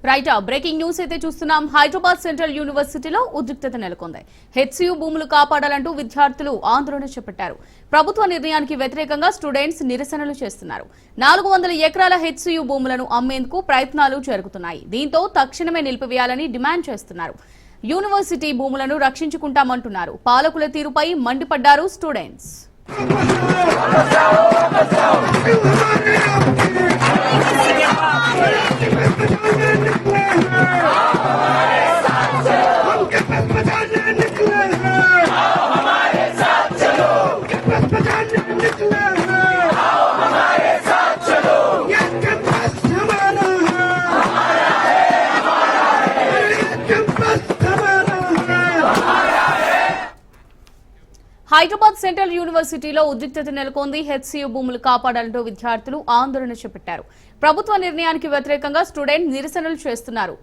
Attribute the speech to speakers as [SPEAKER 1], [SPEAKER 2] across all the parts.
[SPEAKER 1] Right breaking news అయితే చూస్తున్నాం. Hyderabad central యూనివర్సిటీలో ఉద్రిక్తత నెలకొంది. హెచ్సియు భూములు కాపాడాలంటూ విద్యార్థులు ఆందోళన చేపట్టారు. ప్రభుత్వ నిర్ణయానికి వ్యతిరేకంగా స్టూడెంట్స్ నిరసనలు చేస్తున్నారు. 400 ఎకరాల హెచ్సియు భూములను అమ్మేందుకు ప్రయత్నాలు జరుగుతున్నాయి. దీంతో తక్షణమే నిలిపివేయాలని డిమాండ్ చేస్తున్నారు. యూనివర్సిటీ భూములను రక్షించుకుంటామంటున్నారు. పాలకుల తీరుపై మండిపడ్డారు స్టూడెంట్స్. హైదరాబాద్ సెంట్రల్ యూనివర్సిటీలో ఉద్రిక్తత నెలకొంది. హెచ్సియు భూములు కాపాడాలంటూ విద్యార్థులు ఆందోళన చేపట్టారు. ప్రభుత్వ నిర్ణయానికి వ్యతిరేకంగా స్టూడెంట్ నిరసనలు చేస్తున్నారు.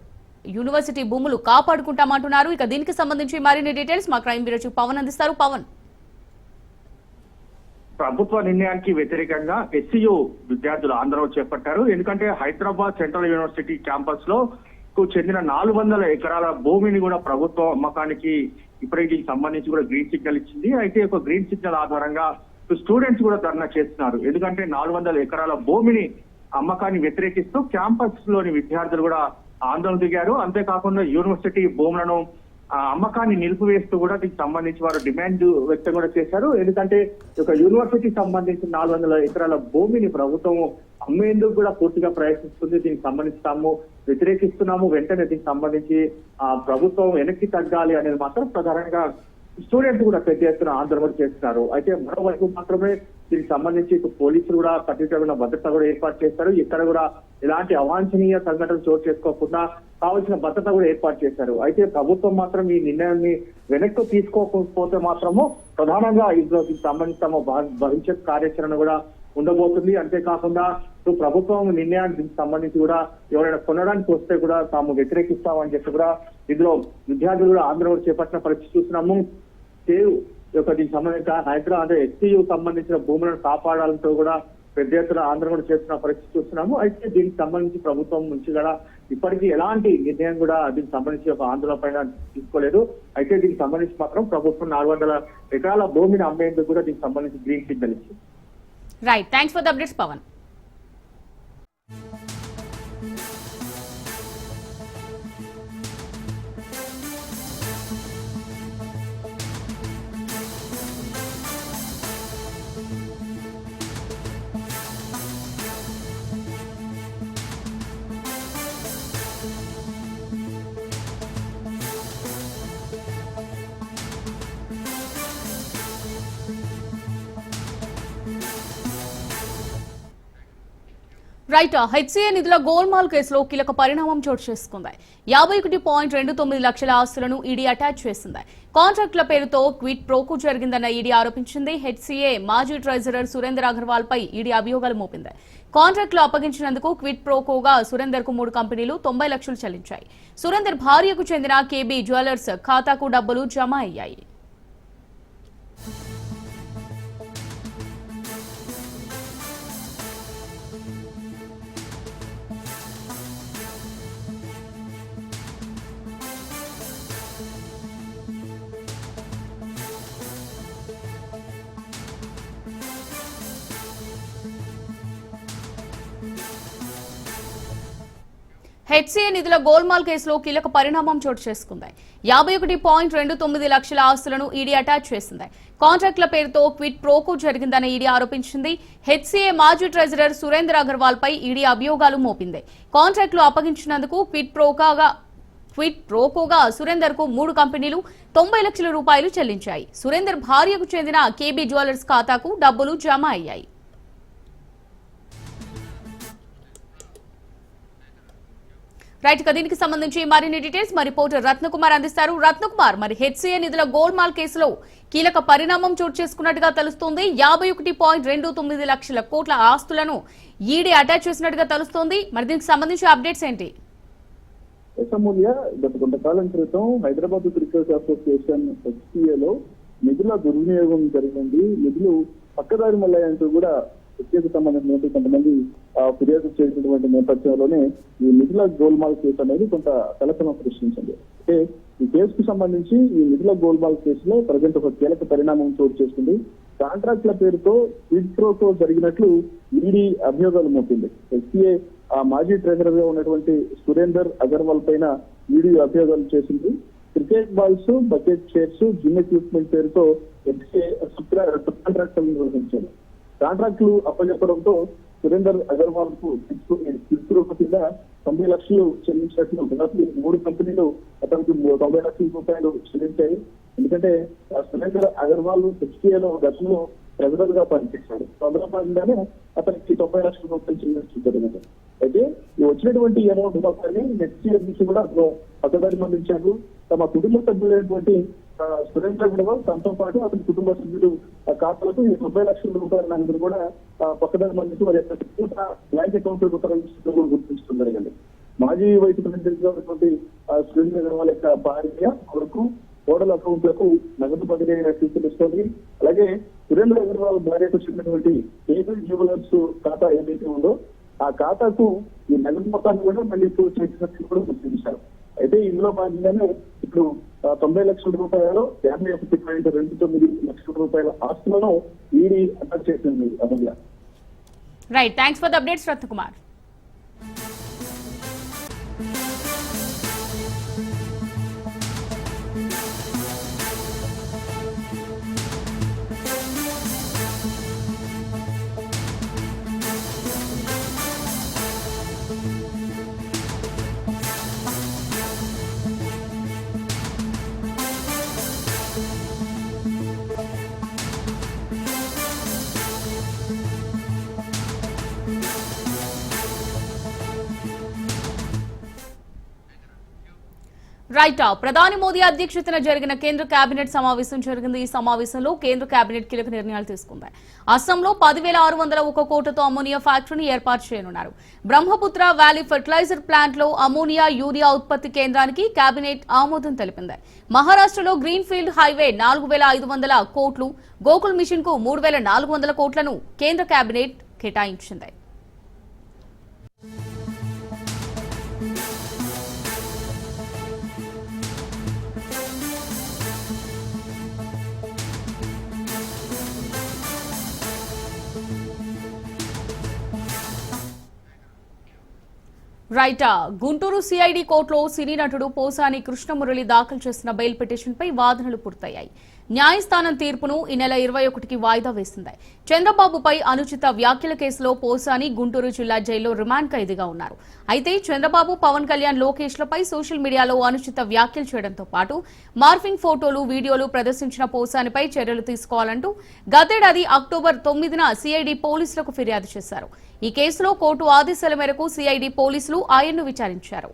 [SPEAKER 1] యూనివర్సిటీ భూములు కాపాడుకుంటామంటున్నారు. ఇక దీనికి సంబంధించి మరిన్ని డీటెయిల్స్ మా క్రైమ్ బ్యూరో చీఫ్ పవన్ అందిస్తారు. పవన్,
[SPEAKER 2] ప్రభుత్వ నిర్ణయానికి వ్యతిరేకంగా హెచ్సియు విద్యార్థులు ఆందోళన చేపట్టారు. ఎందుకంటే హైదరాబాద్ సెంట్రల్ యూనివర్సిటీ క్యాంపస్ లో చెందిన 400 ఎకరాల భూమిని కూడా ప్రభుత్వ అమ్మకానికి ఇప్పటికి దీనికి సంబంధించి కూడా గ్రీన్ సిగ్నల్ ఇచ్చింది. అయితే ఒక గ్రీన్ సిగ్నల్ ఆధారంగా స్టూడెంట్స్ కూడా ధర్నా చేస్తున్నారు. ఎందుకంటే 400 ఎకరాల భూమిని అమ్మకాన్ని వ్యతిరేకిస్తూ క్యాంపస్ లోని విద్యార్థులు కూడా ఆందోళన దిగారు. అంతేకాకుండా యూనివర్సిటీ భూములను అమ్మకాన్ని నిలిపివేస్తూ కూడా దీనికి సంబంధించి వారు డిమాండ్ వ్యక్తం కూడా చేశారు. ఎందుకంటే ఒక యూనివర్సిటీకి సంబంధించి 400 ఎకరాల భూమిని ప్రభుత్వం అమ్మేందుకు కూడా పూర్తిగా ప్రయత్నిస్తుంది. దీనికి సంబంధించి తాము వ్యతిరేకిస్తున్నాము. వెంటనే దీనికి సంబంధించి ప్రభుత్వం వెనక్కి తగ్గాలి అనేది మాత్రం ప్రధానంగా స్టూడెంట్స్ కూడా పెద్ద ఎత్తున ఆందోళన చేస్తున్నారు. అయితే మరోవైపు మాత్రమే దీనికి సంబంధించి పోలీసులు కూడా కఠినమైన భద్రత కూడా ఏర్పాటు చేస్తారు. ఇక్కడ కూడా ఎలాంటి అవాంఛనీయ సంఘటనలు చోటు చేసుకోకుండా కావాల్సిన భద్రత కూడా ఏర్పాటు చేశారు. అయితే ప్రభుత్వం మాత్రం ఈ నిర్ణయాన్ని వెనక్కి తీసుకోకపోతే మాత్రము ప్రధానంగా ఇందులో దీనికి సంబంధించి తమ భవిష్యత్ కార్యాచరణ కూడా ఉండబోతుంది. అంతేకాకుండా ప్రభుత్వం నిర్ణయానికి దీనికి సంబంధించి కూడా ఎవరైనా కొనడానికి వస్తే కూడా తాము వ్యతిరేకిస్తామని చెప్పి కూడా ఇందులో విద్యార్థులు కూడా ఆందోళన చేపట్టిన పరిస్థితి చూస్తున్నాము. దీనికి సంబంధించిన హైదరాబాద్ హెచ్సియు సంబంధించిన భూములను కాపాడాలంటూ కూడా పెద్ద ఎత్తున ఆందోళన చేస్తున్న పరిస్థితి చూస్తున్నాము. అయితే దీనికి సంబంధించి ప్రభుత్వం నుంచి కూడా ఇప్పటికీ ఎలాంటి నిర్ణయం కూడా దీనికి సంబంధించి ఒక ఆందోళన పైన తీసుకోలేదు. అయితే దీనికి సంబంధించి మాత్రం ప్రభుత్వం 400 ఎకరాల భూమిని అమ్మేందుకు కూడా దీనికి సంబంధించి గ్రీన్ సిగ్నల్ ఇచ్చింది.
[SPEAKER 1] Right, thanks for the updates Pavan. Right, HCA నిధుల గోల్మాల్ కేసులో కీలక పరిణామం చోటు చేసుకుంది. 51.29 లక్షల ఆస్తులను ఈడీ అటాచ్ చేసింది. కాంట్రాక్టుల పేరుతో క్విట్ ప్రోకో జరిగిందన్న ఈడీ ఆరోపించింది. హెచ్సిఏ మాజీ ట్రెజరర్ సురేందర్ అగర్వాల్ పై ఈడీ అభియోగాలు మోపింది. కాంట్రాక్టులు అప్పగించినందుకు క్విట్ ప్రోకోగా సురేందర్ కు 3 కంపెనీలు 90 లక్షలు చెల్లించాయి. సురేందర్ భార్యకు చెందిన కేబీ జ్యువెలర్స్ ఖాతాకు డబ్బులు జమ అయ్యాయి. హెచ్సిఏ నిధుల గోల్మాల్ కేసులో కీలక పరిణామం చోటు చేసుకుంది. 51.29 లక్షల ఆస్తులను ఈడీ అటాచ్ చేసింది. కాంట్రాక్టుల పేరుతో క్విట్ ప్రోకో జరిగిందని ఈడీ ఆరోపించింది. హెచ్సిఏ మాజీ ట్రెజరర్ సురేందర్ అగర్వాల్ పై ఈడీ అభియోగాలు మోపింది. కాంట్రాక్టులు అప్పగించినందుకు క్విట్ ప్రోకోగా సురేందర్ కు 3 కంపెనీలు 90 లక్షల రూపాయలు చెల్లించాయి. సురేందర్ భార్యకు చెందిన కేబీ జ్యువెలర్స్ ఖాతాకు డబ్బులు జమ అయ్యాయి. రైట్ గా దీనికి సంబంధించి మరిన్ని డీటెయిల్స్ మా రిపోర్టర్ రత్నకుమార్ అందిస్తారు. రత్నకుమార్, మరి హెచ్సిఏ నిధుల గోల్మాల్ కేసులో కీలక పరిణామం చోటు చేసుకున్నట్టుగా తెలుస్తోంది. 51.29 లక్షల కోట్ల ఆస్తులను ఈడీ అటాచ్ చేసినట్టుగా తెలుస్తోంది. మరి దీనికి సంబంధించి అప్డేట్స్ ఏంటి?
[SPEAKER 3] అమూల్య, గత కొంతకాలం క్రితం హైదరాబాద్ క్రికెట్ అసోసియేషన్ హెచ్సిఏలో నిధుల దుర్వినియోగం జరిగింది, నిధులు పక్కదారి మళ్ళాయంటూ కూడా హెచ్సిఏకి సంబంధించిన కొంతమంది ఫిర్యాదు చేసినటువంటి నేపథ్యంలోనే ఈ నిధుల గోల్మాల్ కేసు అనేది కొంత కలకలం సృష్టించింది. అంటే ఈ కేసుకు సంబంధించి ఈ నిధుల గోల్మాల్ కేసులో ప్రజెంట్ ఒక కీలక పరిణామం చోటు చేసుకుంది. కాంట్రాక్ట్ల పేరుతో క్విడ్ ప్రోకో జరిగినట్లు ఈడీ అభియోగాలు మోపింది. హెచ్సిఏ మాజీ ట్రెజరర్ గా ఉన్నటువంటి సురేందర్ అగర్వాల్ పైన ఈడీ అభియోగాలు చేసింది. Cricket balls, bucket chairs, gym equipment పేరుతో హెచ్సిఏ కాంట్రాక్టులు నిర్వహించారు. కాంట్రాక్టులు అప్పచెప్పడంతో సురేందర్ అగర్వాల్ కు కింద 90 లక్షలు చెల్లించినట్లు దాదాపు 3 కంపెనీలు అతనికి 90 లక్షల రూపాయలు చెల్లించాయి. ఎందుకంటే సురేందర్ అగర్వాల్ హెచ్సిఏలో గతంలో ట్రెజరర్ గా పనిచేశాడు. అందులో భాగంగానే అతనికి 90 లక్షల రూపాయలు చెల్లించడం జరిగింది. అయితే ఈ వచ్చినటువంటి అమౌంట్ మొత్తాన్ని హెచ్సిఏ నుంచి కూడా అతను పక్కదారి మళ్లించాడు. తమ కుటుంబ సభ్యులైనటువంటి సురేంద్ర అగర్వాల్ తనతో పాటు అతని కుటుంబ సభ్యులు ఖాతాలకు 90 లక్షల రూపాయల నగదు కూడా పక్కదారి మళ్లించి వారి యొక్క బ్యాంక్ అకౌంట్ గుర్తించడం జరిగింది. మాజీ వైస్ ప్రెసిడెంట్ గా ఉన్నటువంటి సురేంద్ర అగర్వాల్ యొక్క భార్య కొడుకు ఓడల అకౌంట్లకు నగదు బదిలీ తెలుస్తోంది. అలాగే సురేంద్ర అగర్వాల్ భార్యకు చెందినటువంటి కేబుల్ జ్యువెలర్స్ ఖాతా ఏదైతే ఉందో ఆ ఖాతాకు ఈ నగదు మొత్తాన్ని కూడా మళ్ళీ చేసినట్లు కూడా గుర్తించారు. అయితే ఇందులో భాగంగానే ఇప్పుడు 90 లక్షల రూపాయలు 51.29 లక్షల రూపాయల ఆస్తులను ఈడీ అటాచ్ చేసింది. Amulya,
[SPEAKER 1] right, thanks for the updates Ratnakumar. Right, ప్రధాని మోదీ అధ్యక్షతన జరిగిన కేంద్ర కేబినెట్ సమావేశం జరిగింది. ఈ సమావేశంలో కేంద్ర కేబినెట్ కీలక నిర్ణయాలు తీసుకుంది. అస్సాంలో 10,601 కోట్లతో అమోనియా ఫ్యాక్టరీని ఏర్పాటు చేయనున్నారు. బ్రహ్మపుత్ర వ్యాలీ ఫెర్టిలైజర్ ప్లాంట్ లో అమోనియా, యూరియా ఉత్పత్తి కేంద్రానికి కేబినెట్ ఆమోదం తెలిపింది. మహారాష్ట్రలో గ్రీన్ ఫీల్డ్ హైవే 4,500 కోట్లు, గోకుల్ మిషన్ కు 3,400 కోట్లను కేంద్ర కేబినెట్ కేటాయించింది. రైట్, గుంటూరు సిఐడి కోర్టులో సినీ నటుడు పోసాని కృష్ణమురళి దాఖలు చేసిన బెయిల్ పిటిషన్పై వాదనలు పూర్తయ్యాయి. న్యాయస్థానం తీర్పును ఈ నెల 21కి వాయిదా వేసింది. చంద్రబాబుపై అనుచిత వ్యాఖ్యల కేసులో పోసాని గుంటూరు జిల్లా జైల్లో రిమాండ్ ఖైదీగా ఉన్నారు. అయితే చంద్రబాబు, పవన్ కళ్యాణ్, లోకేష్లపై సోషల్ మీడియాలో అనుచిత వ్యాఖ్యలు చేయడంతో పాటు మార్ఫింగ్ ఫోటోలు, వీడియోలు ప్రదర్శించిన పోసానిపై చర్యలు తీసుకోవాలంటూ గతేడాది అక్టోబర్ 9న సిఐడి పోలీసులకు ఫిర్యాదు చేశారు. ఈ కేసులో కోర్టు ఆదేశాల మేరకు సిఐడి పోలీసులు ఆయన్ను విచారించారు.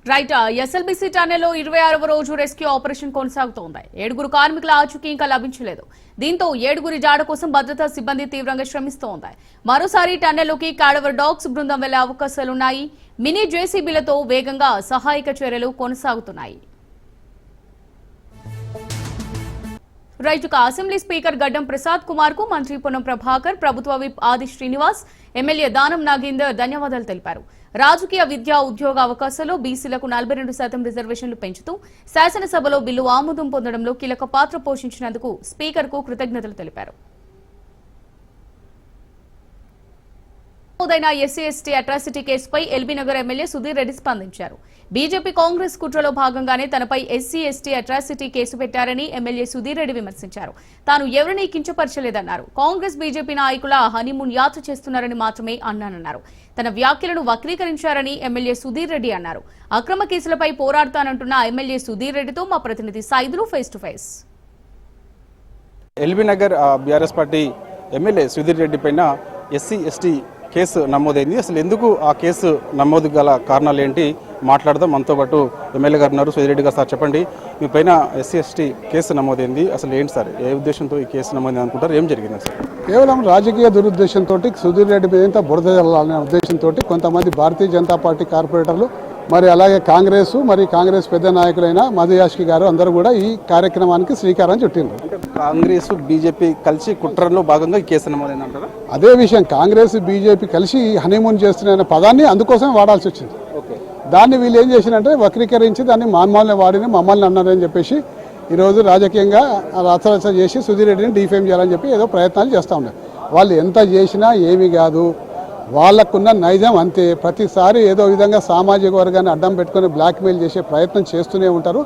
[SPEAKER 1] రైట్, ఎస్ఎల్బీసీ టన్నెల్లో 26వ రోజు రెస్క్యూ ఆపరేషన్ కొనసాగుతోంది. 7 కార్మికుల ఆచూకీ ఇంకా లభించలేదు. దీంతో 7 జాడ కోసం భద్రతా సిబ్బంది తీవ్రంగా శ్రమిస్తోంది. మరోసారి టన్నెల్లోకి కాడవర్ డాగ్స్ బృందం వెళ్లే అవకాశాలున్నాయి. మినీ జేసీబీలతో వేగంగా సహాయక చర్యలు కొనసాగుతున్నాయి. రైట్, అసెంబ్లీ స్పీకర్ గడ్డం ప్రసాద్ కుమార్ కు మంత్రి పొన్నం ప్రభాకర్, ప్రభుత్వ విప్ ఆది శ్రీనివాస్, ఎమ్మెల్యే దానం నాగేందర్ ధన్యవాదాలు తెలిపారు. రాజకీయ, విద్యా, ఉద్యోగ అవకాశాల్లో బీసీలకు 42% రిజర్వేషన్లు పెంచుతూ శాసనసభలో బిల్లు ఆమోదం పొందడంలో కీలక పాత్ర పోషించినందుకు స్పీకర్ కు కృతజ్ఞతలు తెలిపారు. నమోదైన ఎస్సీ ఎస్టీ అట్రాసిటీ కేసుపై ఎల్బీ నగర్ ఎమ్మెల్యే సుధీర్ రెడ్డి స్పందించారు. బీజేపీ కాంగ్రెస్ కుట్రలో భాగంగానే తనపై ఎస్సీ ఎస్టీ అట్రాసిటీ కేసు పెట్టారని ఎమ్మెల్యే సుధీర్ రెడ్డి విమర్శించారు. తాను ఎవరిని కించపరచలేదన్నారు. కాంగ్రెస్ బీజేపీ నాయకుల హనీమూన్ యాత్ర చేస్తున్నారని మాత్రమే అన్నానన్నారు. తన వ్యాఖ్యలను వక్రీకరించారని ఎమ్మెల్యే సుధీర్ రెడ్డి అన్నారు. అక్రమ కేసులపై పోరాడతానంటున్న ఎమ్మెల్యే సుధీర్ రెడ్డితో మా ప్రతినిధి Saidulu face to face.
[SPEAKER 4] LB Nagar BRS party MLA Sudheer Reddy పైన ఎస్సీ ఎస్టీ కేసు నమోదైంది. అసలు ఎందుకు ఆ కేసు నమోదు గల కారణాలు ఏంటి మాట్లాడదాం. మనతో పాటు ఎమ్మెల్యే గారు ఉన్నారు. సుధీర్ రెడ్డి గారు, సార్ చెప్పండి, మీ పైన ఎస్సీ ఎస్టీ కేసు నమోదైంది. అసలు ఏంటి సార్, ఏ ఉద్దేశంతో ఈ కేసు నమోదైంది అనుకుంటారు? ఏం జరిగింది సార్?
[SPEAKER 5] కేవలం రాజకీయ దురుద్దేశంతో సుధీర్ రెడ్డి మీద బురద జల్లాలనే ఉద్దేశంతో కొంతమంది భారతీయ జనతా పార్టీ కార్పొరేటర్లు, మరి అలాగే కాంగ్రెస్ పెద్ద నాయకులైన మధుయాష్కి గారు అందరూ కూడా ఈ కార్యక్రమానికి శ్రీకారం చుట్టిండ్రు.
[SPEAKER 4] కాంగ్రెస్ బీజేపీ కలిసి కుట్రలో భాగంగా ఈ కేసు నమోదైంది అంటారా?
[SPEAKER 5] అదే విషయం, కాంగ్రెస్ బీజేపీ కలిసి హనీమూన్ చేస్తున్న పదాన్ని అందుకోసం వాడాల్సి వచ్చింది. దాన్ని వీళ్ళు ఏం చేసినంటే వక్రీకరించి దాన్ని మమ్మల్ని అన్నారని చెప్పేసి ఈరోజు రాజకీయంగా రచరచ చేసి సుధీర్ రెడ్డిని డిఫేమ్ చేయాలని చెప్పి ఏదో ప్రయత్నాలు చేస్తూ ఉన్నారు. వాళ్ళు ఎంత చేసినా ఏమీ కాదు, వాళ్ళకున్న నైజం అంతే. ప్రతిసారి ఏదో విధంగా సామాజిక వర్గాన్ని అడ్డం పెట్టుకుని బ్లాక్మెయిల్ చేసే ప్రయత్నం చేస్తూనే ఉంటారు.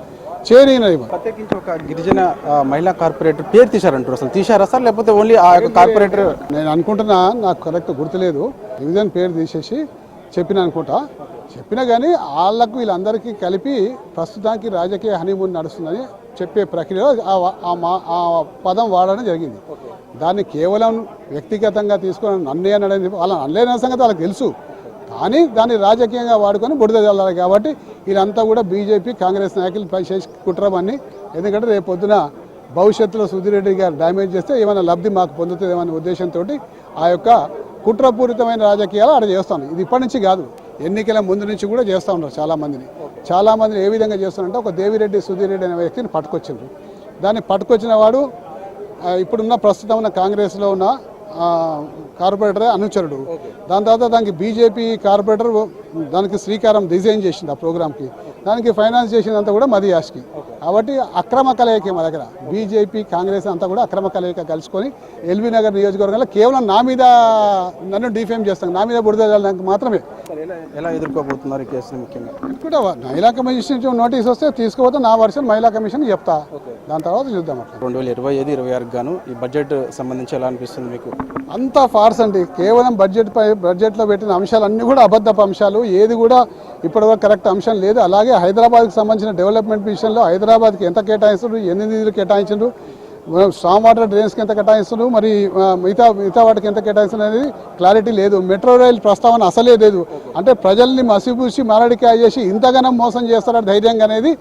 [SPEAKER 4] ప్రత్యేకించి ఒక గిరిజన మహిళా కార్పొరేటర్ పేరు తీశారంటారు. అసలు తీశారా సార్, లేకపోతే ఓన్లీ ఆ కార్పొరేటర్?
[SPEAKER 5] నేను అనుకుంటున్నా, నాకు కరెక్ట్ గుర్తులేదు, డివిజన్ పేరు తీసేసి చెప్పినా కానీ వాళ్ళకు వీళ్ళందరికీ కలిపి ప్రస్తుతానికి రాజకీయ హనీమూన్ నడుస్తుందని చెప్పే ప్రక్రియలో ఆ పదం వాడడం జరిగింది. దాన్ని కేవలం వ్యక్తిగతంగా తీసుకొని నన్నే అనడం, వాళ్ళని అనలేని సంగతి వాళ్ళకి తెలుసు, కానీ దాన్ని రాజకీయంగా వాడుకొని బుడిద చల్లాలి. కాబట్టి వీళ్ళంతా కూడా బీజేపీ కాంగ్రెస్ నాయకులు చేసి కుట్రమని, ఎందుకంటే రేపు పొద్దున భవిష్యత్తులో సుధీర్ రెడ్డి గారు డ్యామేజ్ చేస్తే ఏమైనా లబ్ధి మాకు పొందుతుందేమనే ఉద్దేశంతో ఆ యొక్క కుట్రపూరితమైన రాజకీయాలు ఆడ చేస్తాను. ఇది ఇప్పటి నుంచి కాదు, ఎన్నికల ముందు నుంచి కూడా చేస్తూ ఉన్నారు. చాలామందిని ఏ విధంగా చేస్తున్నారంటే, ఒక దేవిరెడ్డి సుధీర్ రెడ్డి అనే వ్యక్తిని పట్టుకొచ్చిండ్రు. దాన్ని పట్టుకొచ్చిన వాడు ఇప్పుడున్న ప్రస్తుతం ఉన్న కాంగ్రెస్లో ఉన్న కార్పొరేటరే అనుచరుడు. దాని తర్వాత దానికి బీజేపీ కార్పొరేటర్ దానికి శ్రీకారం డిజైన్ చేసింది. ఆ ప్రోగ్రామ్కి దానికి ఫైనాన్స్ చేసిందంతా కూడా మధుయాష్కి. కాబట్టి అక్రమ కలయిక మా దగ్గర బీజేపీ కాంగ్రెస్ అంతా కూడా అక్రమ కలయిక కలుసుకొని ఎల్బీ నగర్ నియోజకవర్గంలో కేవలం నన్ను డిఫేమ్ చేస్తాను, నా మీద బురద జల్లడానికి మాత్రమే.
[SPEAKER 4] ఎలా ఎదుర్కోబోతున్నారు ఈ కేసుని? ముఖ్యంగా
[SPEAKER 5] కూడా మహిళా కమిషన్ నోటీస్ వస్తే తీసుకుపోతే నా వర్షన్ మహిళా కమిషన్ చెప్తా, దాని తర్వాత చూద్దాం.
[SPEAKER 4] 2025-26 గాను ఈ బడ్జెట్ సంబంధించి ఎలా అనిపిస్తుంది మీకు?
[SPEAKER 5] అంతా ఫార్స్ అండి. కేవలం బడ్జెట్లో పెట్టిన అంశాలన్నీ కూడా అబద్ధపు అంశాలు, ఏది కూడా ఇప్పటివరకు కరెక్ట్ అంశం లేదు. అలాగే హైదరాబాద్కి సంబంధించిన డెవలప్మెంట్ విషయంలో హైదరాబాద్కి ఎంత కేటాయిస్తున్నారు, ఎన్ని నిధులు కేటాయించారు, స్టామ్ వాటర్ డ్రైన్స్కి ఎంత కేటాయిస్తున్నారు, మరి మిగతా వాటికి ఎంత కేటాయిస్తున్నారు అనేది క్లారిటీ లేదు. మెట్రో రైల్ ప్రస్తావన అసలే లేదు. అంటే ప్రజల్ని మసిపూసి మారడికాయ చేసి ఇంతగానం మోసం చేస్తారని ధైర్యంగా అనేది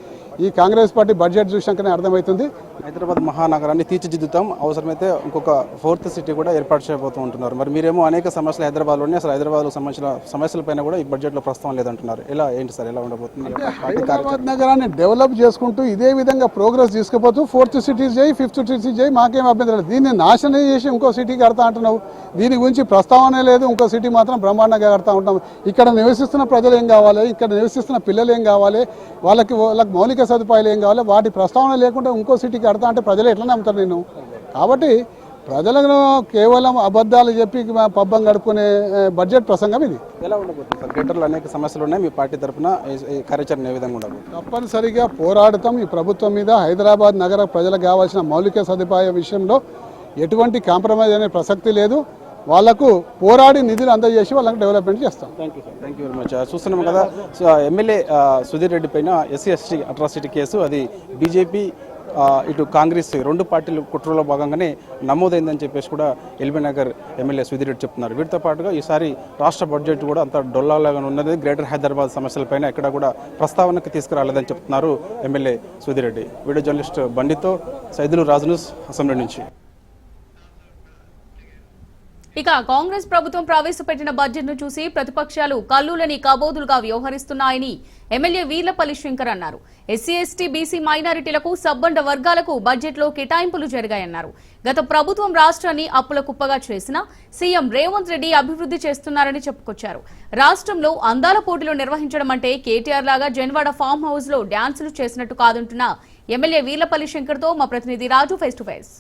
[SPEAKER 5] ఈ కాంగ్రెస్ పార్టీ బడ్జెట్ చూసాకనే అర్థమవుతుంది.
[SPEAKER 4] హైదరాబాద్ మహానగరాన్ని తీర్చిదిద్దుతాం, అవసరమైతే ఇంకొక 4th సిటీ కూడా ఏర్పాటు చేయబోతూ ఉంటున్నారు. మరి మీరేమో అనేక సమస్యలు హైదరాబాద్లోనే, అసలు హైదరాబాద్లో సంబంధించిన సమస్యలపైన కూడా ఈ బడ్జెట్లో ప్రస్తావన లేదంటున్నారు. ఏంటి సార్, ఎలా ఉండబోతుంది?
[SPEAKER 5] హైదరాబాద్ నగరాన్ని డెవలప్ చేసుకుంటూ ఇదే విధంగా ప్రోగ్రెస్ తీసుకుపోతూ 4th సిటీ చేయి, 5th సిటీ చేయి, మాకేం అభ్యంతరం లేదు. దీన్ని నాశనం చేసి ఇంకో సిటీ కడతా అంటున్నావు, దీని గురించి ప్రస్తావనే లేదు. ఇంకో సిటీ మాత్రం బ్రహ్మాండంగా కడతా ఉంటాం. ఇక్కడ నివసిస్తున్న ప్రజలు ఏం కావాలి, ఇక్కడ నివసిస్తున్న పిల్లలు ఏం కావాలి, వాళ్ళకి మౌలిక సదుపాయాలు ఏం కావాలి, వాటి ప్రస్తావన లేకుండా ఇంకో సిటీకి కడతా అంటే ప్రజలు ఎట్లా నమ్ముతారు నేను? కాబట్టి ప్రజలను కేవలం అబద్ధాలు చెప్పి పబ్బం గడుపుకునే బడ్జెట్ ప్రసంగం ఇది.
[SPEAKER 4] ఎలా ఉండబోతుంది సార్? గ్రేటర్లో అనేక సమస్యలు ఉన్నాయి, మీ పార్టీ తరఫున కార్యాచరణ ఏ విధంగా ఉండదు?
[SPEAKER 5] తప్పనిసరిగా పోరాడతాం ఈ ప్రభుత్వం మీద. హైదరాబాద్ నగర ప్రజలకు కావాల్సిన మౌలిక సదుపాయ విషయంలో ఎటువంటి కాంప్రమైజ్ అనే ప్రసక్తి లేదు. వాళ్లకు పోరాడి నిధులు అందజేసి వాళ్ళకి డెవలప్మెంట్ చేస్తాం.
[SPEAKER 4] Thank you very much. చూస్తున్నాం కదా, ఎమ్మెల్యే సుధీర్ రెడ్డి పైన ఎస్సీ ఎస్టీ అట్రాసిటీ కేసు, అది బీజేపీ ఇటు కాంగ్రెస్ రెండు పార్టీలు కుట్రలో భాగంగానే నమోదైందని చెప్పేసి కూడా ఎల్బీ నగర్ ఎమ్మెల్యే సుధీర్ రెడ్డి చెప్తున్నారు. వీటితో పాటుగా ఈసారి రాష్ట్ర బడ్జెట్ కూడా అంత డొల్లాగా ఉన్నది. గ్రేటర్ హైదరాబాద్ సమస్యలపైన ఎక్కడ కూడా ప్రస్తావనకు తీసుకురాలేదని చెప్తున్నారు MLA Sudheer Reddy. Video journalist బండితో సైదులు రాజు న్యూస్, అసెంబ్లీ నుంచి.
[SPEAKER 1] ఇక కాంగ్రెస్ ప్రభుత్వం ప్రవేశపెట్టిన బడ్జెట్ ను చూసి ప్రతిపక్షాలు కల్లులని కబోదులుగా వ్యవహరిస్తున్నాయని ఎమ్మెల్యే వీర్లపల్లి శంకర్ అన్నారు. ఎస్సీ ఎస్టీ బీసీ మైనారిటీలకు సబ్బండ వర్గాలకు బడ్జెట్ లో కేటాయింపులు జరిగాయన్నారు. గత ప్రభుత్వం రాష్ట్రాన్ని అప్పుల కుప్పగా చేసినా సీఎం రేవంత్ రెడ్డి అభివృద్ధి చేస్తున్నారని చెప్పుకొచ్చారు. రాష్ట్రంలో అందాల పోటీలు నిర్వహించడం అంటే కేటీఆర్ లాగా జన్వాడ ఫామ్ హౌస్ లో డ్యాన్సులు చేసినట్టు కాదంటున్న ఎమ్మెల్యే వీర్లపల్లి శంకర్ తో మా ప్రతినిధి రాజు ఫేస్ టు ఫేస్.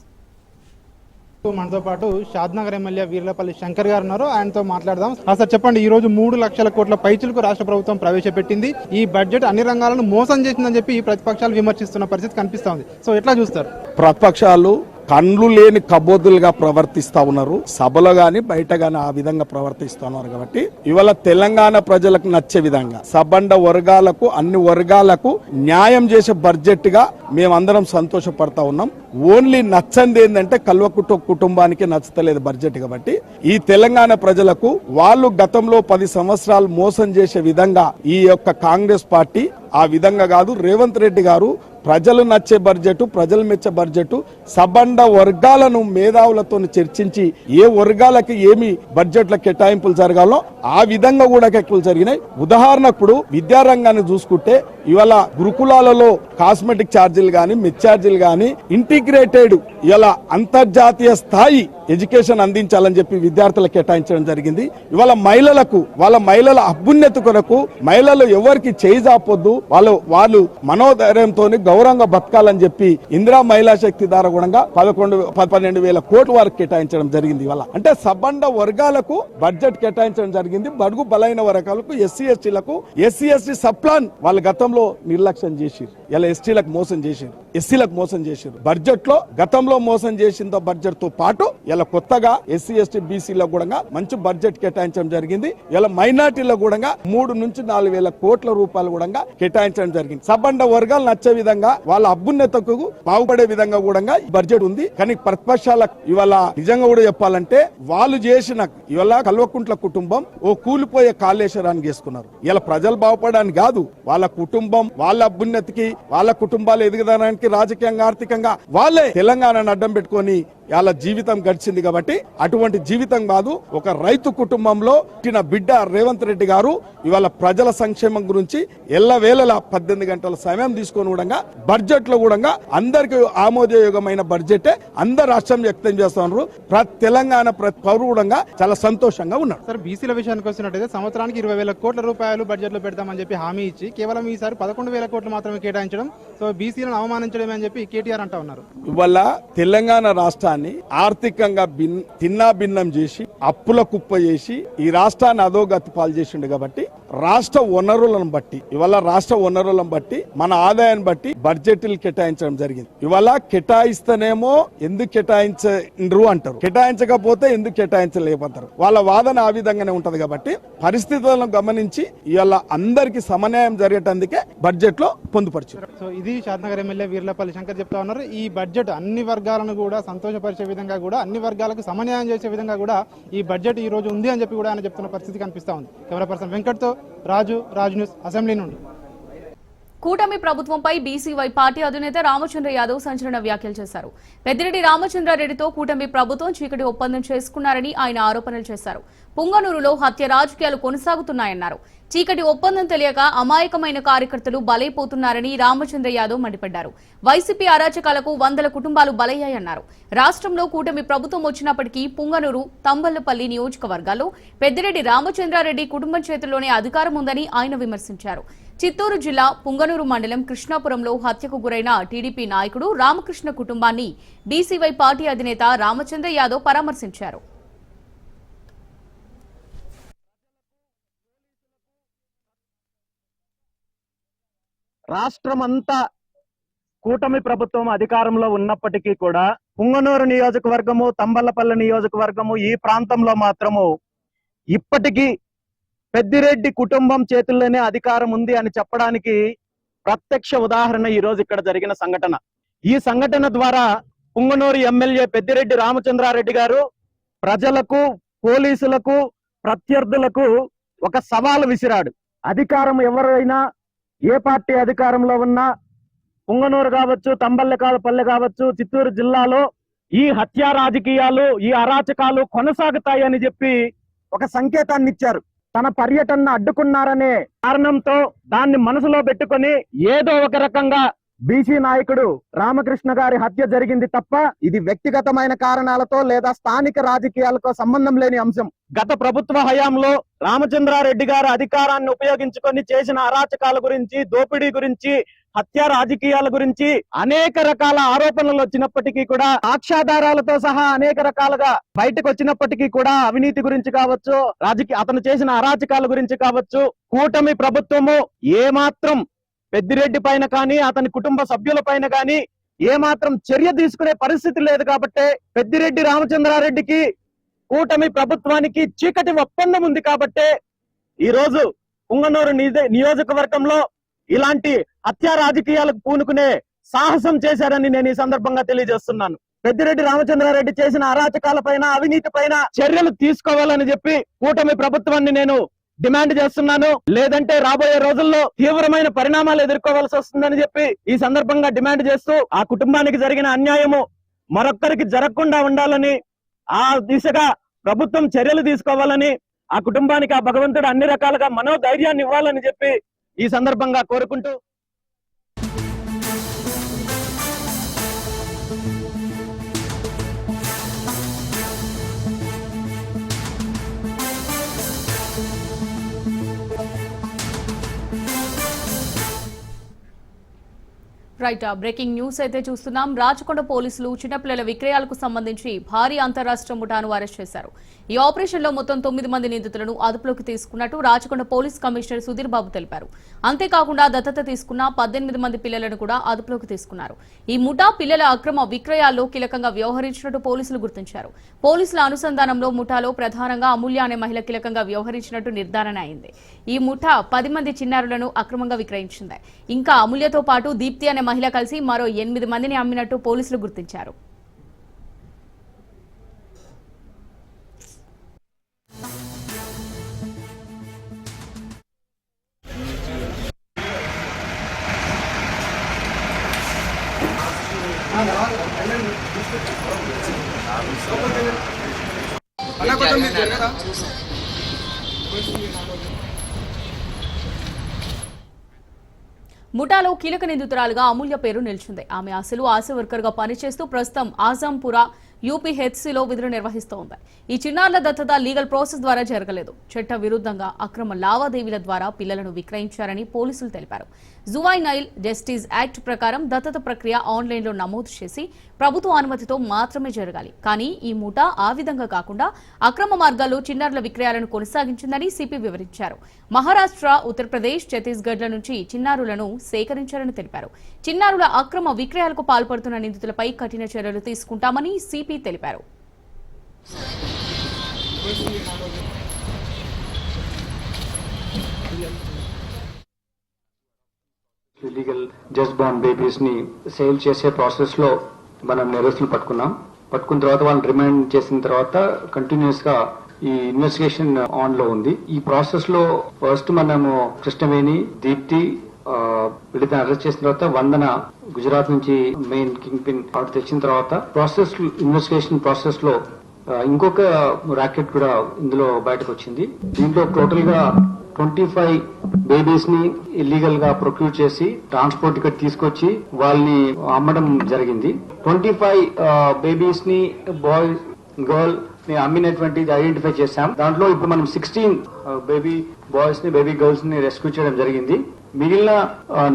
[SPEAKER 6] మనతో పాటు షాద్నగర్ ఎమ్మెల్యే వీర్లపల్లి శంకర్ గారు ఉన్నారు. ఆయనతో మాట్లాడదాం. సార్ చెప్పండి, ఈ రోజు 3 లక్షల కోట్ల పైచిలకు రాష్ట్ర ప్రభుత్వం ప్రవేశపెట్టింది. ఈ బడ్జెట్ అన్ని రంగాలను మోసం చేసిందని చెప్పి ప్రతిపక్షాలు విమర్శిస్తున్న పరిస్థితి కనిపిస్తా ఉంది. సో ఎట్లా చూస్తారు?
[SPEAKER 7] ప్రతిపక్షాలు కండ్లు లేని కబోదులుగా ప్రవర్తిస్తా ఉన్నారు. సభలో గాని బయట గాని ఆ విధంగా ప్రవర్తిస్తా ఉన్నారు. కాబట్టి ఇవాళ తెలంగాణ ప్రజలకు నచ్చే విధంగా సబండ వర్గాలకు అన్ని వర్గాలకు న్యాయం చేసే బడ్జెట్ గా మేమందరం సంతోషపడతా ఉన్నాం. ఓన్లీ నచ్చంది ఏంటంటే కల్వకుటుంబ కుటుంబానికి నచ్చలేదు బడ్జెట్. కాబట్టి ఈ తెలంగాణ ప్రజలకు వాళ్ళు గతంలో 10 సంవత్సరాలు మోసం చేసే విధంగా ఈ యొక్క కాంగ్రెస్ పార్టీ ఆ విధంగా కాదు. రేవంత్ రెడ్డి గారు ప్రజలు నచ్చే బడ్జెట్, ప్రజలు మెచ్చే బడ్జెట్, సబండ వర్గాలను మేధావులతో చర్చించి ఏ వర్గాలకి ఏమి బడ్జెట్ల కేటాయింపులు జరగాలో ఆ విధంగా కూడా కేటాయింపులు జరిగినాయి. ఉదాహరణకు విద్యారంగాన్ని చూసుకుంటే ఇవాళ గురుకులాలలో కాస్మెటిక్ ఛార్జీలు గాని, మెస్ ఛార్జీలు గాని ఇంటిగ్రేటెడ్ ఇలా అంతర్జాతీయ స్థాయి ఎడ్యుకేషన్ అందించాలని చెప్పి విద్యార్థులకు కేటాయించడం జరిగింది. ఇవాళ మహిళలకు వాళ్ళ మహిళల అభ్యున్నతి కొరకు మహిళలు ఎవరికి చేయి జాపొద్దు, వాళ్ళు మనోధైర్యంతో గౌరవంగా బతకాలని చెప్పి ఇందిరా మహిళా శక్తి ద్వారా కూడా 12,000 కోట్ల వరకు కేటాయించడం జరిగింది. ఇవాళ అంటే సబండ వర్గాలకు బడ్జెట్ కేటాయించడం జరిగింది. బడుగు బలైన వర్గాలకు ఎస్సీ ఎస్టీ సబ్ ప్లాన్ వాళ్ళ గతంలో నిర్లక్ష్యం చేసిరు. ఇలా ఎస్టీలకు మోసం చేసిరు, ఎస్సీలకు మోసం చేసిరు. బడ్జెట్ లో గతంలో మోసం చేసిన బడ్జెట్ తో పాటు ఇలా కొత్తగా ఎస్సీ ఎస్టీ బీసీలో కూడా మంచి బడ్జెట్ కేటాయించడం జరిగింది. ఇలా మైనార్టీలో కూడా 3 నుంచి 4,000 కోట్ల రూపాయలు కూడా కేటాయించడం జరిగింది. సబండ వర్గాలు నచ్చే విధంగా వాళ్ళ అభ్యున్నతకు బాగుపడే విధంగా కూడా బడ్జెట్ ఉంది. కానీ ప్రతిపక్షాలకు ఇవాళ నిజంగా కూడా చెప్పాలంటే వాళ్ళు చేసిన ఇవాళ కల్వకుంట్ల కుటుంబం ఓ కూలిపోయే కాళేశ్వరాన్ని చేసుకున్నారు. ఇలా ప్రజలు బాగుపడడానికి కాదు, వాళ్ళ కుటుంబం వాళ్ళ అభ్యున్నతికి వాళ్ళ కుటుంబాలు ఎదుగుదడానికి రాజకీయంగా ఆర్థికంగా వాళ్ళే తెలంగాణను అడ్డం పెట్టుకొని వాళ్ళ జీవితం గడిచింది. కాబట్టి అటువంటి జీవితం కాదు. ఒక రైతు కుటుంబంలో పుట్టిన బిడ్డ రేవంత్ రెడ్డి గారు ఇవాళ ప్రజల సంక్షేమం గురించి ఎల్లవేళలా 18 గంటల సమయం తీసుకొని కూడా బడ్జెట్ లో కూడా అందరికి ఆమోదయోగమైన బడ్జెట్ అందరు రాష్ట్రం వ్యక్తం చేస్తున్నారు. ప్రతి తెలంగాణ ప్రతి పౌరుడు కూడా చాలా సంతోషంగా ఉన్నారు.
[SPEAKER 6] సార్ బీసీల విషయానికి వచ్చినట్టయితే సంవత్సరానికి 20,000 కోట్ల రూపాయలు బడ్జెట్ లో పెడతామని చెప్పి హామీ ఇచ్చి కేవలం ఈసారి 11,000 కోట్లు మాత్రమే కేటాయించడం, సో బీసీలను అవమానించడమే అని చెప్పి కేటీఆర్ అంటా ఉన్నారు.
[SPEAKER 7] ఇవాళ తెలంగాణ రాష్ట్రాన్ని ఆర్థికంగా భిన్నం చేసి అప్పుల కుప్ప చేసి ఈ రాష్ట్రాన్ని అధోగతి పాలు చేసిండు. కాబట్టి రాష్ట్ర వనరులను బట్టి మన ఆదాయాన్ని బట్టి బడ్జెట్లు కేటాయించడం జరిగింది. ఇవాళ కేటాయిస్తేనేమో ఎందుకు కేటాయించరు అంటారు, కేటాయించకపోతే ఎందుకు కేటాయించలేకపోతారు. వాళ్ళ వాదన ఆ విధంగానే ఉంటది. కాబట్టి పరిస్థితులను గమనించి ఇవాళ అందరికి సమన్యాయం జరిగేటందుకే బడ్జెట్ లో పొందుపరిచారు.
[SPEAKER 6] సో ఇది షాద్నగర్ ఎమ్మెల్యే వీర్లపల్లి శంకర్ చెప్తా ఉన్నారు. ఈ బడ్జెట్ అన్ని వర్గాలను కూడా సంతోషపరిచే విధంగా కూడా అన్ని వర్గాలకు సమన్యాయం చేసే విధంగా కూడా ఈ బడ్జెట్ ఈ రోజు ఉంది అని చెప్పి కూడా ఆయన చెప్తున్న పరిస్థితి కనిపిస్తా ఉంది. కెమెరా పర్సన్ వెంకట్తో రాజు న్యూస్ అసెంబ్లీ నుండి.
[SPEAKER 1] కూటమి ప్రభుత్వంపై బీసీవై పార్టీ అధినేత రామచంద్ర యాదవ్ సంచలన వ్యాఖ్యలు చేశారు. పెద్దిరెడ్డి రామచంద్రారెడ్డితో కూటమి ప్రభుత్వం చీకటి ఒప్పందం చేసుకున్నారని ఆయన ఆరోపణలు చేశారు. పుంగనూరులో హత్య రాజకీయాలు కొనసాగుతున్నాయన్నారు. చీకటి ఒప్పందం తెలియక అమాయకమైన కార్యకర్తలు బలైపోతున్నారని రామచంద్ర యాదవ్ మండిపడ్డారు. వైసీపీ అరాచకాలకు 100 కుటుంబాలు బలయ్యాయన్నారు. రాష్ట్రంలో కూటమి ప్రభుత్వం వచ్చినప్పటికీ పుంగనూరు, తంబళ్లపల్లి నియోజకవర్గాల్లో పెద్దిరెడ్డి రామచంద్రారెడ్డి కుటుంబం చేతుల్లోనే అధికారం ఉందని ఆయన విమర్శించారు. చిత్తూరు జిల్లా పుంగనూరు మండలం కృష్ణాపురంలో హత్యకు గురైన టీడీపీ నాయకుడు రామకృష్ణ కుటుంబాన్ని బీసీవై పార్టీ అధినేత రామచంద్ర యాదవ్ పరామర్శించారు.
[SPEAKER 8] రాష్ట్రమంతా కూటమి ప్రభుత్వం అధికారంలో ఉన్నప్పటికీ కూడా పుంగనూరు నియోజకవర్గము, తంబళ్లపల్లి నియోజకవర్గము ఈ ప్రాంతంలో మాత్రము ఇప్పటికీ పెద్దిరెడ్డి కుటుంబం చేతుల్లోనే అధికారం ఉంది అని చెప్పడానికి ప్రత్యక్ష ఉదాహరణ ఈ రోజు ఇక్కడ జరిగిన సంఘటన. ఈ సంఘటన ద్వారా పుంగనూరు ఎమ్మెల్యే పెద్దిరెడ్డి రామచంద్రారెడ్డి గారు ప్రజలకు, పోలీసులకు, ప్రత్యర్థులకు ఒక సవాలు విసిరాడు. అధికారం ఎవరైనా, ఏ పార్టీ అధికారంలో ఉన్నా, పుంగనూరు కావచ్చు, తంబళ్లపల్లి కావచ్చు, చిత్తూరు జిల్లాలో ఈ హత్యా రాజకీయాలు, ఈ అరాచకాలు కొనసాగుతాయని చెప్పి ఒక సంకేతాన్ని ఇచ్చారు. తన పర్యటనను అడ్డుకున్నారనే కారణంతో దాన్ని మనసులో పెట్టుకొని ఏదో ఒక రకంగా బీసీ నాయకుడు రామకృష్ణ గారి హత్య జరిగింది తప్ప ఇది వ్యక్తిగతమైన కారణాలతో లేదా స్థానిక రాజకీయాలతో సంబంధం లేని అంశం. గత ప్రభుత్వ హయాంలో రామచంద్రారెడ్డి గారు అధికారాన్ని ఉపయోగించుకొని చేసిన అరాచకాల గురించి, దోపిడీ గురించి హత్య రాజకీయాల గురించి అనేక రకాల ఆరోపణలు వచ్చినప్పటికీ కూడా సాక్ష్యాధారాలతో సహా అనేక రకాలుగా బయటకు వచ్చినప్పటికీ కూడా అవినీతి గురించి కావచ్చు, అతను చేసిన అరాచకాల గురించి కావచ్చు, కూటమి ప్రభుత్వము ఏమాత్రం పెద్దిరెడ్డి పైన కానీ అతని కుటుంబ సభ్యుల పైన కానీ ఏమాత్రం చర్య తీసుకునే పరిస్థితి లేదు. కాబట్టి పెద్దిరెడ్డి రామచంద్రారెడ్డికి కూటమి ప్రభుత్వానికి చీకటి ఒప్పందం ఉంది. కాబట్టి ఈ రోజు పుంగనూరు నియోజకవర్గంలో ఇలాంటి హత్యా రాజకీయాలకు పూనుకునే సాహసం చేశారని నేను ఈ సందర్భంగా తెలియజేస్తున్నాను. పెద్దిరెడ్డి రామచంద్రారెడ్డి చేసిన అరాచకాల పైన, అవినీతి పైన చర్యలు తీసుకోవాలని చెప్పి కూటమి ప్రభుత్వాన్ని నేను డిమాండ్ చేస్తున్నాను. లేదంటే రాబోయే రోజుల్లో తీవ్రమైన పరిణామాలు ఎదుర్కోవాల్సి వస్తుందని చెప్పి ఈ సందర్భంగా డిమాండ్ చేస్తూ ఆ కుటుంబానికి జరిగిన అన్యాయము మరొక్కరికి జరగకుండా ఉండాలని, ఆ దిశగా ప్రభుత్వం చర్యలు తీసుకోవాలని, ఆ కుటుంబానికి ఆ భగవంతుడు అన్ని రకాలుగా మనోధైర్యాన్ని ఇవ్వాలని చెప్పి ఈ సందర్భంగా కోరుకుంటూ
[SPEAKER 1] రైట్, బ్రేకింగ్ న్యూస్ అయితే చూస్తున్నాం. రాచకొండ పోలీసులు చిన్నపిల్లల విక్రయాలకు సంబంధించి భారీ అంతరాష్ట్ర ముఠాను అరెస్ట్ చేశారు. ఈ ఆపరేషన్లో మొత్తం 9 మంది నిందితులను అదుపులోకి తీసుకున్నట్టు రాచకొండ పోలీస్ కమిషనర్ సుధీర్ బాబు తెలిపారు. అంతేకాకుండా దత్తత తీసుకున్న 18 మంది పిల్లలను కూడా అదుపులోకి తీసుకున్నారు. ఈ ముఠా పిల్లల అక్రమ విక్రయాల్లో కీలకంగా వ్యవహరించినట్టు పోలీసులు గుర్తించారు. పోలీసుల అనుసంధానంలో ముఠాలో ప్రధానంగా అమూల్య అనే మహిళ కీలకంగా వ్యవహరించినట్టు నిర్ధారణ అయింది. ఈ ముఠా 10 మంది చిన్నారులను అక్రమంగా విక్రయించింది. ఇంకా అమూల్యతో పాటు దీప్తి అనే మహిళ కలిసి మరో 8 మందిని అమ్మినట్టు పోలీసులు గుర్తించారు. ముఠాలో కీలక నిందితురాలుగా అమూల్య పేరు నిలిచింది. ఆమె అసలు ఆశా వర్కర్ గా పనిచేస్తూ ప్రస్తుతం ఆజంపురా యూపీహెచ్సిలో విధులు నిర్వహిస్తోంది. ఈ చిన్నారుల దత్తత లీగల్ ప్రాసెస్ ద్వారా జరగలేదు. చట్ట విరుద్ధంగా అక్రమ లావాదేవీల ద్వారా పిల్లలను విక్రయించారని పోలీసులు తెలిపారు. జువైనైల్ జస్టిస్ యాక్ట్ ప్రకారం దత్తత ప్రక్రియ ఆన్లైన్లో నమోదు చేసి ప్రభుత్వ అనుమతితో మాత్రమే జరగాలి. కానీ ఈ ముఠా ఆ విధంగా కాకుండా అక్రమ మార్గాల్లో చిన్నారుల విక్రయాలను కొనసాగించిందని సిపి వివరించారు. మహారాష్ట్ర, ఉత్తరప్రదేశ్, ఛత్తీస్గఢ్ల నుంచి చిన్నారులను సేకరించారని తెలిపారు. చిన్నారుల అక్రమ విక్రయాలకు పాల్పడుతున్న నిందితులపై కఠిన చర్యలు తీసుకుంటామని సిపి తెలిపారు.
[SPEAKER 9] ఇల్లీగల్ జస్ట్ బార్న్ బేబీస్ ని సేల్ చేసే ప్రాసెస్ లో మనం నేరస్తులు పట్టుకున్న తర్వాత వాళ్ళని రిమాండ్ చేసిన తర్వాత కంటిన్యూస్ గా ఈ ఇన్వెస్టిగేషన్ ఆన్ లో ఉంది. ఈ ప్రాసెస్ లో ఫస్ట్ మనము కృష్ణవేణి, దీప్తి వీళ్ళని అరెస్ట్ చేసిన తర్వాత వందన గుజరాత్ నుంచి మెయిన్ కింగ్ పిన్ ఆర్డర్ తెచ్చిన తర్వాత ఇన్వెస్టిగేషన్ ప్రాసెస్ లో ఇంకొక ర్యాకెట్ కూడా ఇందులో బయటకు వచ్చింది. దీంట్లో టోటల్ గా 25 బేబీస్ ని ఇల్లీగల్ గా ప్రొక్యూర్ చేసి ట్రాన్స్పోర్ట్ ఇక్కడ తీసుకొచ్చి వాళ్ళని అమ్మడం జరిగింది. 25 బేబీస్ ని బాయ్, గర్ల్ ని అమ్మినటువంటిది ఐడెంటిఫై చేశాం. దాంట్లో ఇప్పుడు మనం 16 బేబీ బాయ్స్ ని, బేబీ గర్ల్స్ ని రెస్క్యూ చేయడం జరిగింది. మిగిలిన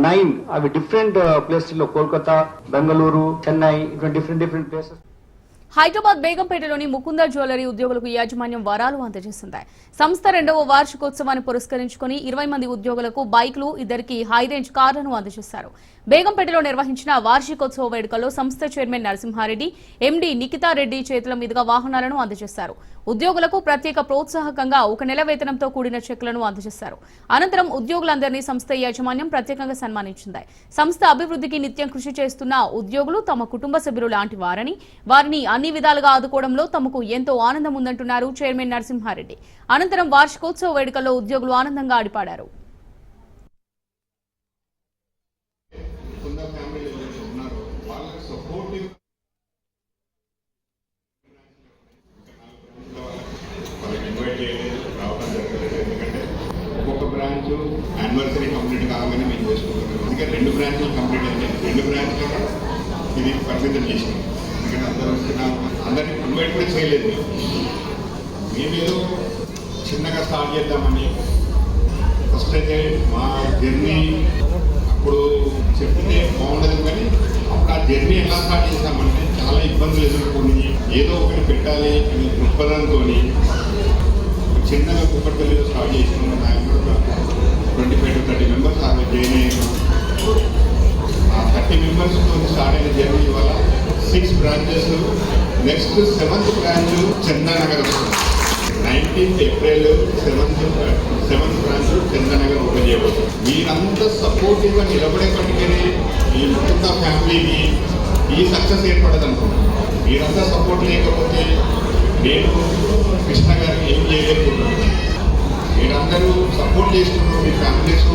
[SPEAKER 9] 9 అవి డిఫరెంట్ ప్లేసెస్ లో, కోల్కతా, బెంగళూరు, చెన్నై, డిఫరెంట్ ప్లేసెస్.
[SPEAKER 1] హైదరాబాద్ బేగంపేటలోని ముకుంద జ్యువెలరీ ఉద్యోగులకు యాజమాన్యం వరాలు అందజేసింది. సంస్థ 2వ వార్షికోత్సవాన్ని పురస్కరించుకుని 20 మంది ఉద్యోగులకు బైక్లు, 2కి హైరేంజ్ కార్లను అందజేశారు. బేగంపేటలో నిర్వహించిన వార్షికోత్సవ వేడుకల్లో సంస్థ చైర్మన్ నరసింహారెడ్డి, ఎండీ నిఖితారెడ్డి చేతుల మీదుగా వాహనాలను అందజేశారు. ఉద్యోగులకు ప్రత్యేక ప్రోత్సాహకంగా 1 నెల వేతనంతో కూడిన చెక్లను అందజేశారు. అనంతరం ఉద్యోగులందరినీ సంస్థ యాజమాన్యం ప్రత్యేకంగా సన్మానించింది. సంస్థ అభివృద్ధికి నిత్యం కృషి చేస్తున్న ఉద్యోగులు తమ కుటుంబ సభ్యులు లాంటి వారిని అన్ని విధాలుగా ఆదుకోవడంలో తమకు ఎంతో ఆనందం ఉందంటున్నారు చైర్మన్ నరసింహారెడ్డి. అనంతరం వార్షికోత్సవ వేడుకల్లో ఉద్యోగులు ఆనందంగా ఆడిపాడారు.
[SPEAKER 10] యానివర్సరీ కంప్లీట్ కావాలని మేము చేసుకుంటున్నాం. అందుకే 2 బ్రాంచ్లు కంప్లీట్ అయినాయి. 2 బ్రాంచ్లో ఇది పరిమితం చేసినాం. ఎందుకంటే అందరినీ ఇన్వైట్ కూడా చేయలేదు. మేమేదో చిన్నగా స్టార్ట్ చేద్దామని ఫస్ట్ అయితే మా జర్నీ అప్పుడు చెప్తే బాగుండదు, కానీ అప్పుడు ఆ జర్నీ ఎలా స్టార్ట్ చేశామంటే చాలా ఇబ్బందులు ఎదుర్కొని ఏదో ఒకటి పెట్టాలి అనే దృక్పథంతో చిన్నగా కుక్కటిపల్లిలో స్టార్ట్ చేసిన నాకు 25 to 30 మెంబర్స్ ఆమె జాయిన్ అయ్యారు. ఆ 30 మెంబర్స్తో స్టార్ట్ అయిన జర్నీ వల్ల 6 branches, next 7th branch Chandanagar వస్తుంది. 19th April 7th branch Chandanagar open చేయబోతుంది. మీరంతా సపోర్టివ్గా నిలబడేపటికనే ఈ మొత్తం ఫ్యామిలీకి ఈ సక్సెస్ ఏర్పడదు అనుకుంటున్నాను. మీరంతా సపోర్ట్ లేకపోతే నేను కృష్ణ గారికి ఏం చేయలేకపోతున్నాను. మీరందరూ సపోర్ట్ చేస్తున్నారు. మీ ఫ్యామిలీస్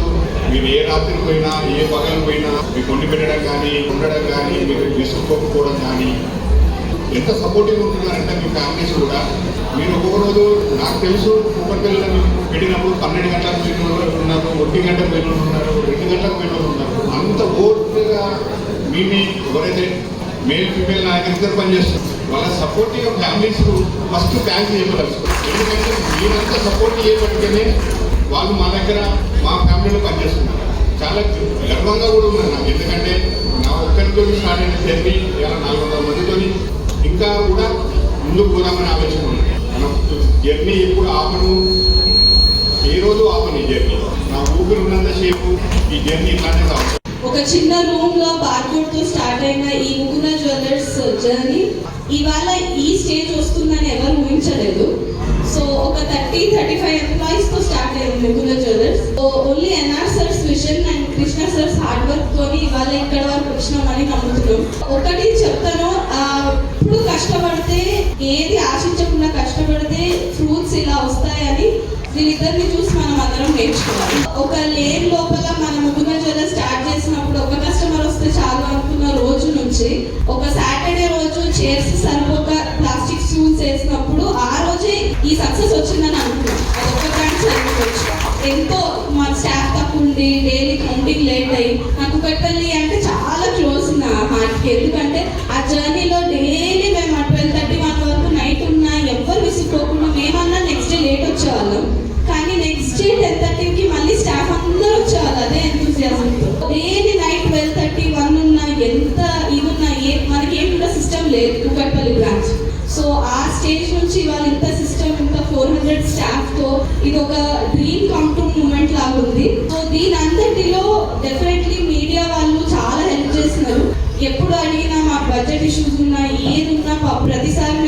[SPEAKER 10] మీరు ఏ రాత్రి పోయినా ఏ పగలు పోయినా మీకు వండి పెట్టడం కానీ ఉండడం కానీ మీరు విసుక్కోకపోవడం కానీ ఎంత సపోర్టివ్గా ఉంటున్నారంటే మీ ఫ్యామిలీస్ కూడా. మీరు ఒక్కొక్క రోజు నాకు తెలుసు కుక్కటిపల్లిలో పెట్టినప్పుడు 12 గంటలకు పోయిన వాళ్ళు ఉన్నారు, 1 గంటకు పోయిన వాళ్ళు ఉన్నారు, 2 గంటలకు పోయిన వాళ్ళు ఉన్నారు. అంత ఓట్గా మీని ఎవరైతే మేల్ ఫీమేల్ నా దగ్గర పనిచేస్తారు వాళ్ళ సపోర్టివ్ ఫ్యామిలీస్ ఫస్ట్ థ్యాంక్స్ చెప్పగలరు. ఎందుకంటే మీరంతా సపోర్ట్ చేయబడితేనే వాళ్ళు మా దగ్గర మా ఫ్యామిలీలో పనిచేస్తున్నారు. చాలా గర్వంగా కూడా ఉన్నారు నాకు. ఎందుకంటే నా ఒక్కరితో స్టార్ట్ అయిన జర్నీ ఇలా 400 మందితో ఇంకా కూడా ముందుకు పోదామని ఆలోచన ఉంది. మన జర్నీ ఎప్పుడు ఆపను, ఏ రోజు ఆపను. ఈ జర్నీ నా ఊపిరి ఉన్నంతసేపు ఈ జర్నీ ఇట్లానే కావాలి.
[SPEAKER 11] ఒక చిన్న రూమ్ లో బార్కోడ్ తో స్టార్ట్ అయిన ఈ ముకుంద జ్యువెలర్స్ జర్నీ ఇవాళ ఈ స్టేజ్ వస్తుందని ఎవరు ఊహించలేదు. సో ఒక 30-35 ఎంప్లాయీస్ తో స్టార్ట్ అయింది Mukunda jewellers. Only NR sir's vision and Krishna sir's hard work తోని ఇవాళ ఇక్కడ వరకు వచ్చినామని నమ్ముతున్నాం. ఒకటి చెప్తాను, ఇప్పుడు కష్టపడితే ఏది ఆశించకుండా కష్టపడితే ఫ్రూట్స్ ఇలా వస్తాయని వీళ్ళిద్దరిని చూసి మనం అందరం నేర్చుకోవాలి. ఒక లేన్ లోపల మనం ముకుంద జ్యువెలర్స్ స్టార్ట్ చేసినప్పుడు ఒక కస్టమర్ వస్తే చాలు అనుకున్న రోజు నుంచి ఒక సాటర్డే రోజు చైర్స్ సరిపోక ప్లాస్టిక్ స్టూల్స్ వేసినప్పుడు ఆ రోజే ఈ సక్సెస్ వచ్చిందని అనుకున్నాం. అదొక బ్రాంచ్ సరిపోవచ్చు. ఎంతో మా స్టాఫ్ తక్కువ ఉండి డైలీ కౌంటింగ్ లేట్ అయ్యి నాకు కుక్కటిపల్లి అంటే చాలా క్లోజ్ నా హార్ట్కి. ఎందుకంటే ఆ జర్నీలో డైలీ మేము 12:30-1 వరకు నైట్ ఉన్నా ఎవ్వరు విసిపోకుండా మేమన్నా నెక్స్ట్ డే లేట్ వచ్చేవాళ్ళం. కానీ నెక్స్ట్ డే 10:30కి మళ్ళీ స్టాఫ్ అందరూ వచ్చేవాళ్ళు. అదే ఎంతూజియాజంతో డైలీ నైట్ 12:30-1 ఉన్నా ఎంత ఇది ఉన్నా మనకి ఏం కూడా సిస్టమ్ లేదు కుక్కటిపల్లి బ్రాంచ్. సో ఆ స్టేజ్ నుంచి వాళ్ళు ఇంత సిస్టమ్ ఇంత 400 స్టాఫ్ తో ఇది ఒక డ్రీమ్ కమ్ ట్రూ మూమెంట్ లాగా ఉంది. సో దీని అంతటిలో డెఫినెట్లీ మీడియా వాళ్ళు చాలా హెల్ప్ చేస్తున్నారు. ఎప్పుడు అడిగినా మాకు బడ్జెట్ ఇష్యూస్ ఉన్నా ఏది ఉన్నా ప్రతిసారి